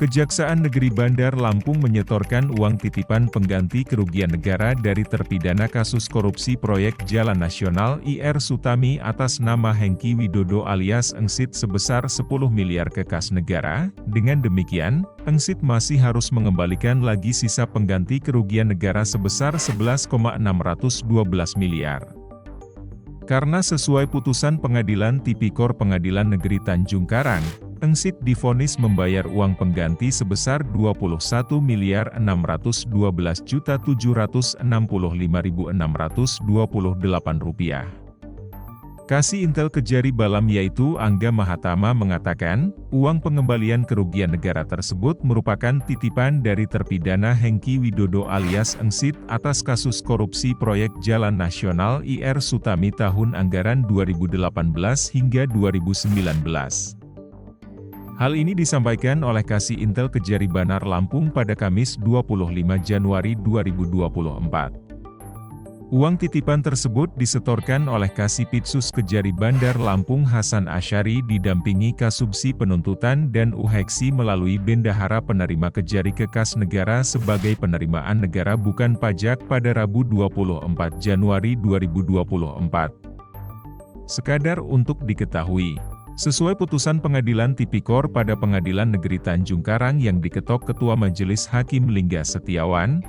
Kejaksaan Negeri Bandar Lampung menyetorkan uang titipan pengganti kerugian negara dari terpidana kasus korupsi proyek Jalan Nasional IR Sutami atas nama Hengky Widodo alias Engsit sebesar 10 miliar ke kas negara. Dengan demikian, Engsit masih harus mengembalikan lagi sisa pengganti kerugian negara sebesar 11,612 miliar. Karena sesuai putusan Pengadilan Tipikor Pengadilan Negeri Tanjung Karang, Engsit divonis membayar uang pengganti sebesar Rp21.765.628. Kasih Intel Kejari Balam yaitu Angga Mahatama mengatakan, uang pengembalian kerugian negara tersebut merupakan titipan dari terpidana Hengky Widodo alias Engsit atas kasus korupsi proyek Jalan Nasional IR Sutami tahun anggaran 2018 hingga 2019. Hal ini disampaikan oleh Kasih Intel Kejari Bandar Lampung pada Kamis 25 Januari 2024. Uang titipan tersebut disetorkan oleh Kasipitsus Kejari Bandar Lampung Hasan Asyari didampingi Kasubsi Penuntutan dan Uheksi melalui Bendahara Penerima Kejari ke kas negara sebagai penerimaan negara bukan pajak pada Rabu 24 Januari 2024. Sekadar untuk diketahui, sesuai putusan Pengadilan Tipikor pada Pengadilan Negeri Tanjung Karang yang diketok Ketua Majelis Hakim Lingga Setiawan,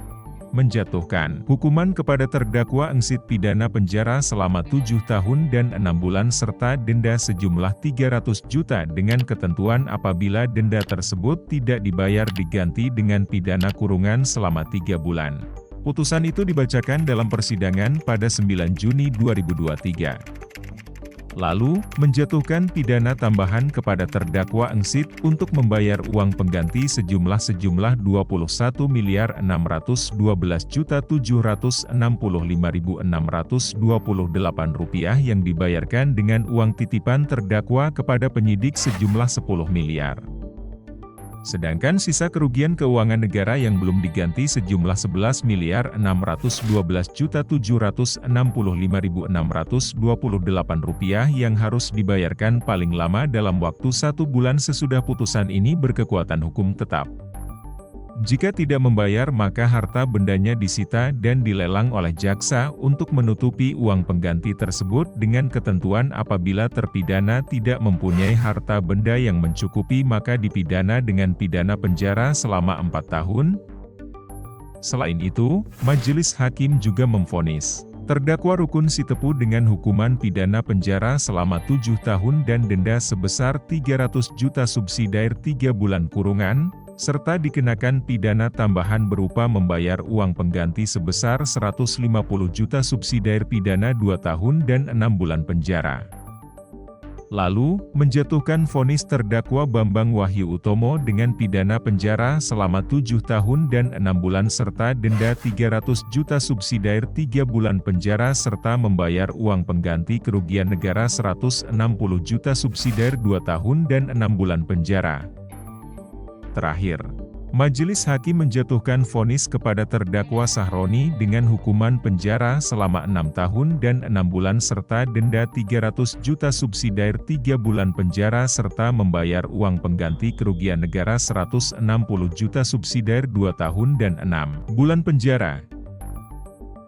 menjatuhkan hukuman kepada terdakwa Engsit pidana penjara selama 7 tahun dan 6 bulan serta denda sejumlah 300 juta dengan ketentuan apabila denda tersebut tidak dibayar diganti dengan pidana kurungan selama 3 bulan. Putusan itu dibacakan dalam persidangan pada 9 Juni 2023. Lalu, menjatuhkan pidana tambahan kepada terdakwa Engsit untuk membayar uang pengganti sejumlah Rp21.612.765.628 yang dibayarkan dengan uang titipan terdakwa kepada penyidik sejumlah 10 miliar. Sedangkan sisa kerugian keuangan negara yang belum diganti sejumlah Rp11.912.765.628 yang harus dibayarkan paling lama dalam waktu 1 bulan sesudah putusan ini berkekuatan hukum tetap. Jika tidak membayar maka harta bendanya disita dan dilelang oleh jaksa untuk menutupi uang pengganti tersebut dengan ketentuan apabila terpidana tidak mempunyai harta benda yang mencukupi maka dipidana dengan pidana penjara selama 4 tahun. Selain itu, Majelis Hakim juga memvonis terdakwa Rukun Sitepu dengan hukuman pidana penjara selama 7 tahun dan denda sebesar 300 juta subsidiar 3 bulan kurungan, serta dikenakan pidana tambahan berupa membayar uang pengganti sebesar 150 juta subsidiar pidana 2 tahun dan 6 bulan penjara. Lalu, menjatuhkan vonis terdakwa Bambang Wahyu Utomo dengan pidana penjara selama 7 tahun dan 6 bulan serta denda 300 juta subsidiar 3 bulan penjara serta membayar uang pengganti kerugian negara 160 juta subsidiar 2 tahun dan 6 bulan penjara. Terakhir, Majelis Hakim menjatuhkan vonis kepada terdakwa Sahroni dengan hukuman penjara selama 6 tahun dan 6 bulan serta denda 300 juta subsidiar 3 bulan penjara serta membayar uang pengganti kerugian negara 160 juta subsidiar 2 tahun dan 6 bulan penjara.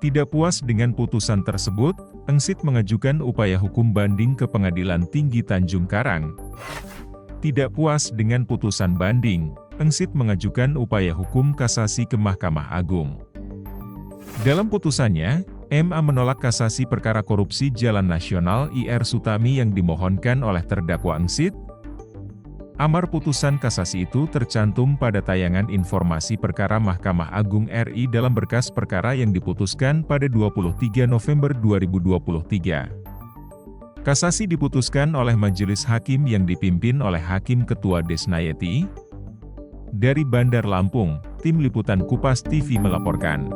Tidak puas dengan putusan tersebut, Engsit mengajukan upaya hukum banding ke Pengadilan Tinggi Tanjung Karang. Tidak puas dengan putusan banding, Engsit mengajukan upaya hukum kasasi ke Mahkamah Agung. Dalam putusannya, MA menolak kasasi perkara korupsi Jalan Nasional IR Sutami yang dimohonkan oleh terdakwa Engsit. Amar putusan kasasi itu tercantum pada tayangan informasi perkara Mahkamah Agung RI dalam berkas perkara yang diputuskan pada 23 November 2023. Kasasi diputuskan oleh Majelis Hakim yang dipimpin oleh Hakim Ketua Desnayeti. Dari Bandar Lampung, Tim Liputan Kupas TV melaporkan.